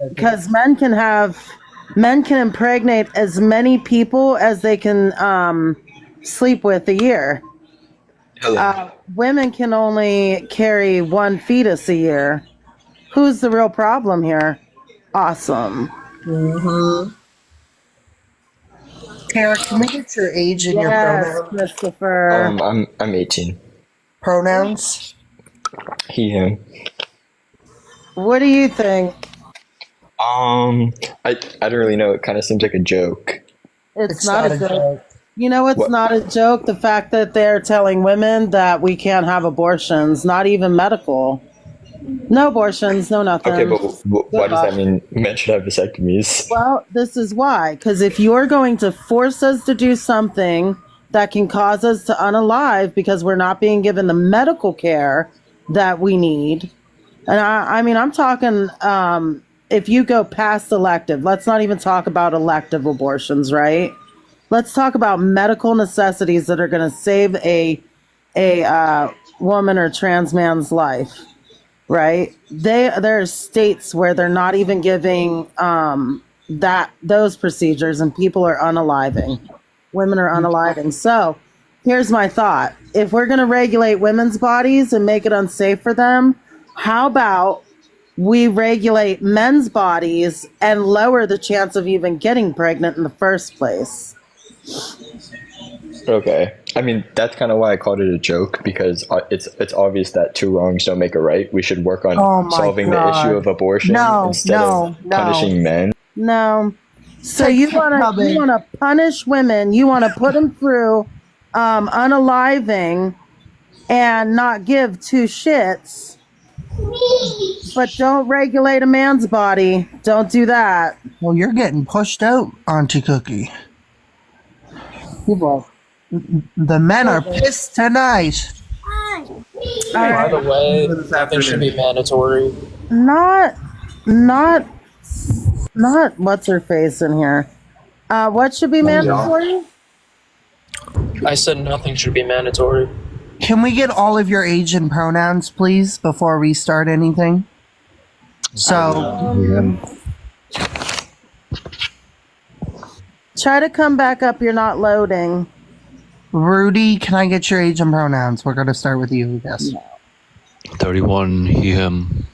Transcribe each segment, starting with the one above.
Because men can impregnate as many people as they can sleep with a year. Hello. Women can only carry one fetus a year. Who's the real problem here? Awesome. Mm-hmm. Tara, can we get your age and your Yes, Christopher. I'm 18. pronouns? He, him. What do you think? I don't really know. It kind of seems like a joke. It's not a joke. You know, it's What? not a joke. The fact that they're telling women that we can't have abortions, not even medical. No abortions, no nothing. Okay, but why does that luck. mean men should have vasectomies? Well, this is why. Because if you're going to force us to do something that can cause us to unalive because we're not being given the medical care that we need, and I mean, I'm talking if you go past elective, let's not even talk about elective abortions, right? Let's talk about medical necessities that are going to save a woman or trans man's life, right? There are states where they're not even giving those procedures, and people are unaliving. Women are unaliving. So here's my thought: if we're going to regulate women's bodies and make it unsafe for them, how about we regulate men's bodies and lower the chance of even getting pregnant in the first place? Okay. I mean, that's kind of why I called it a joke, because it's obvious that two wrongs don't make a right. We should work on Oh my solving the God. issue of abortion No, instead of no. punishing men. No. So you want to punish women? You want to put them through unaliving and not give two shits, but don't regulate a man's body. Don't do that. Well, you're getting pushed out, Auntie Cookie. People. The men are pissed tonight. By the way, nothing should be mandatory. Not what's her face in here. What should be mandatory? I said nothing should be mandatory. Can we get all of your age and pronouns, please, before we start anything? So, Try to come back up. You're not loading. Rudy, can I get your age and pronouns? We're going to start with you, yes. 31, he, him.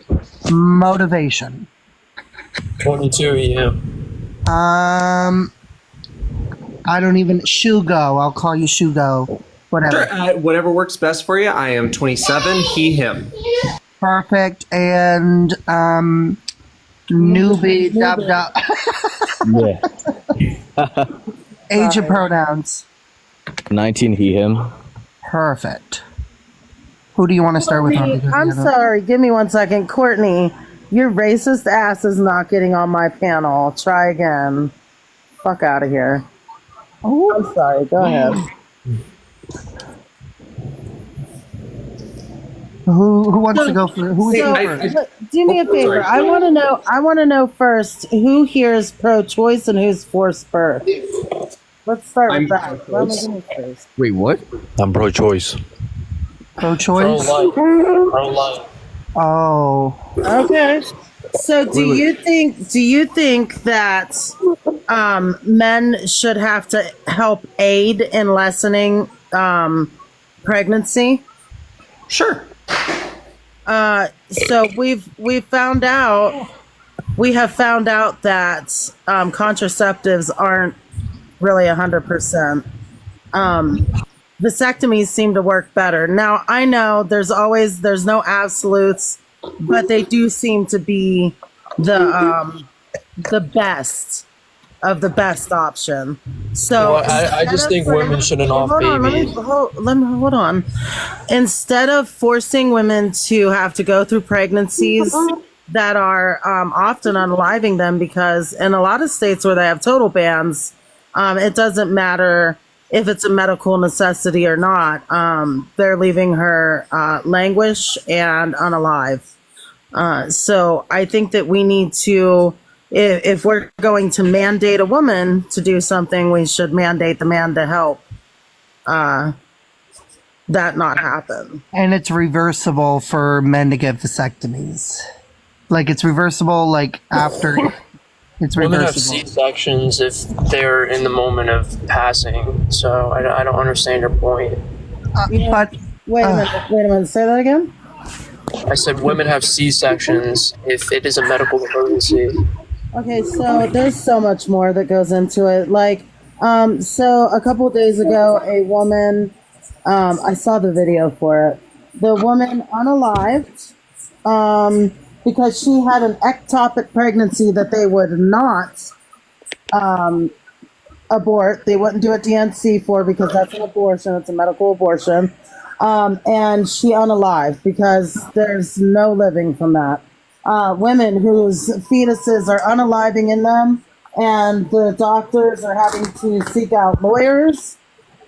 Motivation. 22, yeah. I don't even, Shugo. I'll call you Shugo. Whatever. Sure, whatever works best for you. I am 27, he, him. Perfect. And, newbie, dub. Yeah. Age and pronouns. 19, he, him. Perfect. Who do you want to start with? I'm sorry. Give me 1 second. Courtney, your racist ass is not getting on my panel. Try again. Fuck out of here. Oh, I'm sorry. Go ahead. Who wants to go for who is So, do me a favor. I want to know first who here is pro-choice and who's forced birth. Let's start with that. First. Wait, what? I'm pro-choice. pro-choice? Pro-life. Oh. Okay. So do you think that men should have to help aid in lessening pregnancy? Sure. So we have found out that contraceptives aren't really 100%. Vasectomies seem to work better. Now I know there's no absolutes, but they do seem to be the best of the best option. So Well, I just think women shouldn't off baby. Hold on. Instead of forcing women to have to go through pregnancies that are often unaliving them, because in a lot of states where they have total bans, it doesn't matter if it's a medical necessity or not. They're leaving her languish and unalive. So I think that we need to, if we're going to mandate a woman to do something, we should mandate the man to help that not happen. And it's reversible for men to get vasectomies. Like it's reversible, like after it's Women have reversible. C-sections if they're in the moment of passing. So I don't understand your point. But Wait a minute. Say that again. I said women have C-sections if it is a medical emergency. Okay, so there's so much more that goes into it. Like, so a couple of days ago, a woman, I saw the video for it. The woman unalived, because she had an ectopic pregnancy that they would not, abort. They wouldn't do a DNC for because that's an abortion. It's a medical abortion. And she unalived because there's no living from that. Women whose fetuses are unaliving in them, and the doctors are having to seek out lawyers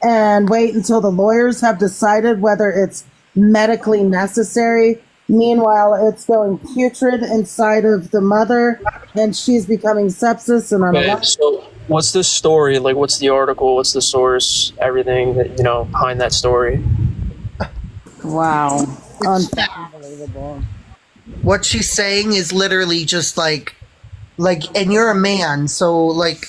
and wait until the lawyers have decided whether it's medically necessary. Meanwhile, it's going putrid inside of the mother, and she's becoming sepsis and Okay, unalive. so what's the story? Like, what's the article? What's the source? Everything that behind that story. Wow. Unbelievable. what she's saying is literally just like, and you're a man, so like,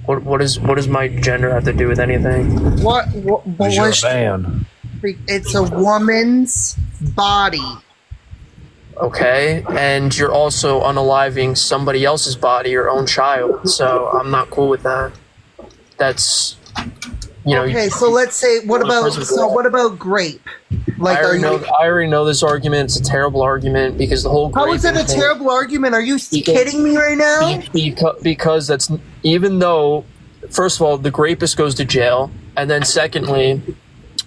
What does my gender have to do with anything? what Because you're was a man. it's a woman's body. Okay, and you're also unaliving somebody else's body, your own child. So I'm not cool with that. That's Okay, so let's say what about grape? Like, I already know this argument. It's a terrible argument because the whole how is it a graping thing- terrible argument? Are you kidding me right now? because that's, even though, first of all, the rapist goes to jail, and then secondly,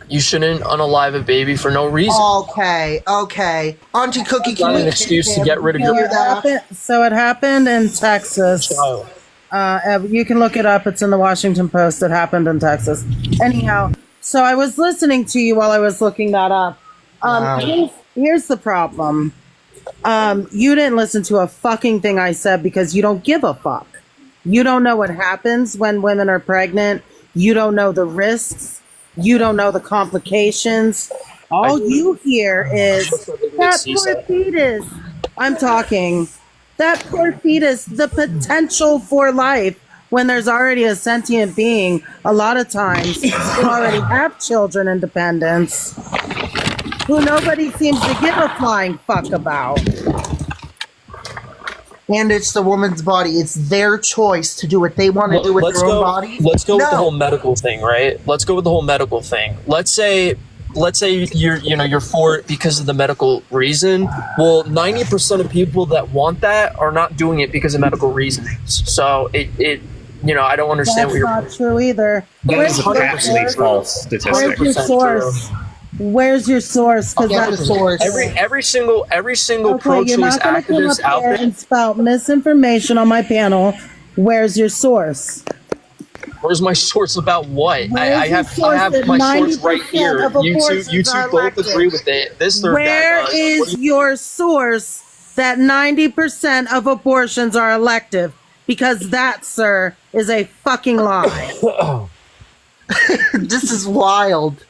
you shouldn't unalive a baby for no reason. Okay. Auntie Cookie, It's not an excuse to get rid of your So it happened in Texas. child. You can look it up. It's in the Washington Post. It happened in Texas. Anyhow, so I was listening to you while I was looking that up. Here's the problem. You didn't listen to a fucking thing I said because you don't give a fuck. You don't know what happens when women are pregnant. You don't know the risks. You don't know the complications. All you hear is that poor fetus. I'm talking. That poor fetus, the potential for life when there's already a sentient being, a lot of times who already have children and dependents, who nobody seems to give a flying fuck about. And it's the woman's body. It's their choice to do what they want to do with their own body. Let's go with the No. whole medical thing, right? Let's go with the whole medical thing. Let's say you're for it because of the medical reason. Well, 90% of people that want that are not doing it because of medical reasons. So it I don't understand That's what you're. not true either. That is a 100% patently true. false Where's statistic. your 100% source? Where's your source? Because Get the that's source. Every single okay. pro-choice You're not going to come activist up out there there. and spout misinformation on my panel. Where's your source? Where's my source about what? I your have source that my source 90% right here. of You abortions two are both elective? agree with it. This third Where guy does. is your source that 90% of abortions are elective? Because that, sir, is a fucking lie. This is wild.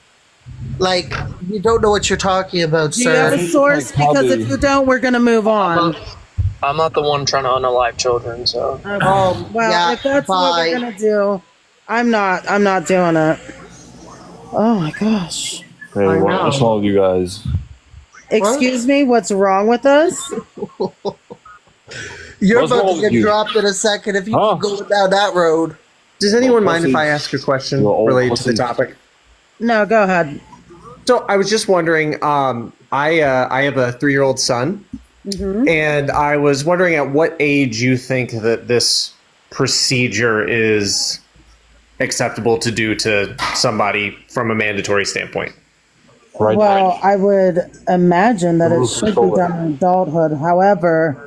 Like, you don't know what you're talking about, Do you have sir. a source? Because if you don't, we're going to move on. I'm not the one trying to unalive children, so. Okay. Oh, Well, yeah, if that's what bye. we're going to do, I'm not doing it. Oh my gosh. Hey, what's wrong with you guys? Excuse me, what's wrong with us? You're What's about wrong to with get you? dropped in a second if you Huh? keep going down that road. Does anyone mind if pussy. I ask a question You're old related to the pussy. topic? No, go ahead. So I was just wondering. I have a 3-year-old son, and I was wondering at what age you think that this procedure is acceptable to do to somebody from a mandatory standpoint. Right. Well, I would imagine that it should be done in adulthood. However,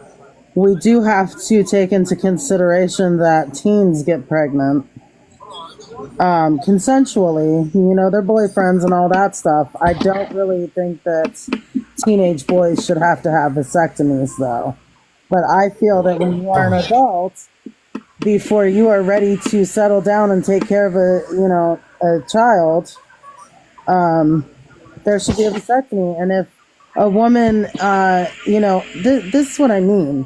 we do have to take into consideration that teens get pregnant consensually. Their boyfriends and all that stuff. I don't really think that teenage boys should have to have vasectomies, though. But I feel that when you are an adult, before you are ready to settle down and take care of a child, there should be a vasectomy. And a woman, this is what I mean.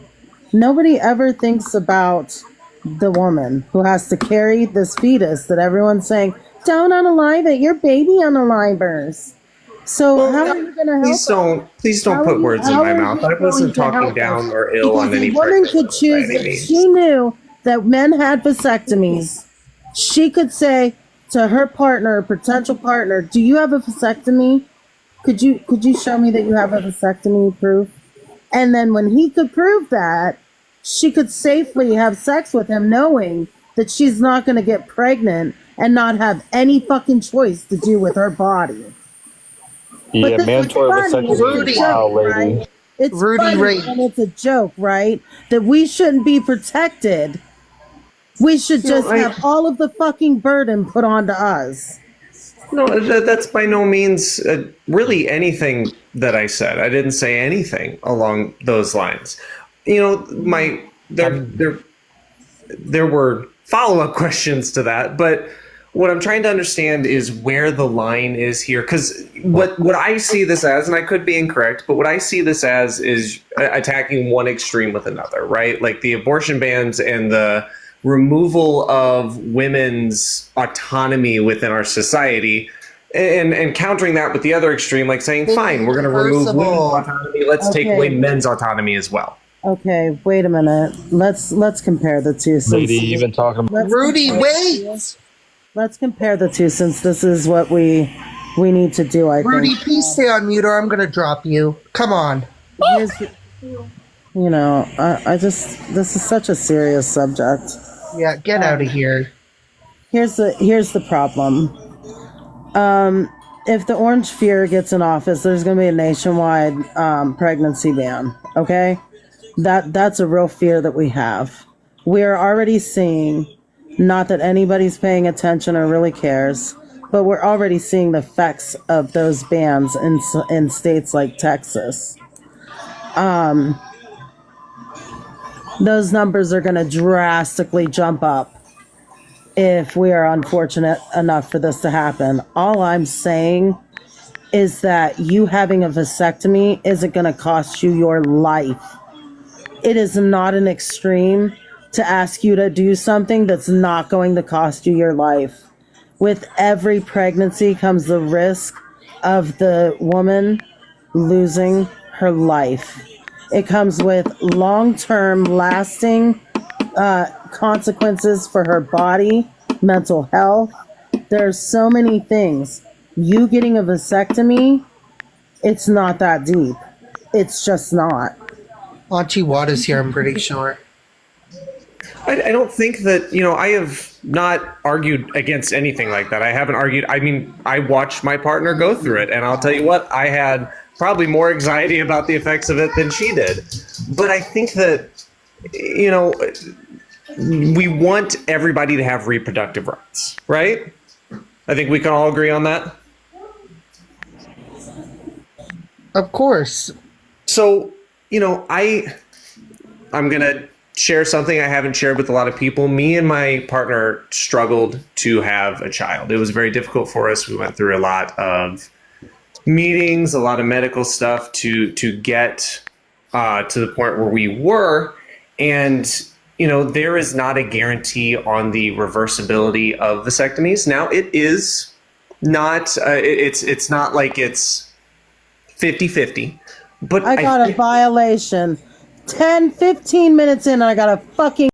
Nobody ever thinks about the woman who has to carry this fetus that everyone's saying, don't unalive it, your baby unalivers. So how are you going to help? Please don't put words in my mouth. I wasn't talking down or ill on any. Because a woman could choose, if she knew that men had vasectomies, she could say to her partner, potential partner, do you have a vasectomy? Could you show me that you have a vasectomy proof? And then when he could prove that, she could safely have sex with him knowing that she's not going to get pregnant and not have any fucking choice to do with her body. Yeah, But mandatory vasectomy is wild, lady. right? It's Rudy funny Ray. and it's a joke, right? That we shouldn't be protected. We should just have all of the fucking burden put onto us. No, that's by no means really anything that I said. I didn't say anything along those lines. You know, there were follow-up questions to that, but what I'm trying to understand is where the line is here. Because what I see this as, and I could be incorrect, but what I see this as is attacking one extreme with another, right? Like the abortion bans and the removal of women's autonomy within our society, and countering that with the other extreme, like saying, fine, we're going to remove women's autonomy. Let's take away men's autonomy as well. Okay, wait a minute. Let's compare the two. Lady, you've been talking about. Rudy, wait! Let's compare the two, since this is what we need to do, I think. Rudy, please stay on mute or I'm going to drop you. Come on. This is such a serious subject. Yeah, get out of here. Here's the problem. If the Orange Fear gets in office, there's going to be a nationwide pregnancy ban, okay? That's a real fear that we have. We are already seeing, not that anybody's paying attention or really cares, but we're already seeing the effects of those bans in states like Texas. Those numbers are going to drastically jump up if we are unfortunate enough for this to happen. All I'm saying is that you having a vasectomy isn't going to cost you your life. It is not an extreme to ask you to do something that's not going to cost you your life. With every pregnancy comes the risk of the woman losing her life. It comes with long-term, lasting consequences for her body, mental health. There's so many things. You getting a vasectomy, it's not that deep. It's just not. Auntie Wada's here, I'm pretty sure. I don't think that, I have not argued against anything like that. I haven't argued. I mean, I watched my partner go through it, and I'll tell you what, I had probably more anxiety about the effects of it than she did. But I think that, we want everybody to have reproductive rights, right? I think we can all agree on that. Of course. So, I'm going to share something I haven't shared with a lot of people. Me and my partner struggled to have a child. It was very difficult for us. We went through a lot of meetings, a lot of medical stuff to get to the point where we were. And, there is not a guarantee on the reversibility of vasectomies. Now, it is not, it's not like it's 50-50. But I got a violation. 10, 15 minutes in, and I got a fucking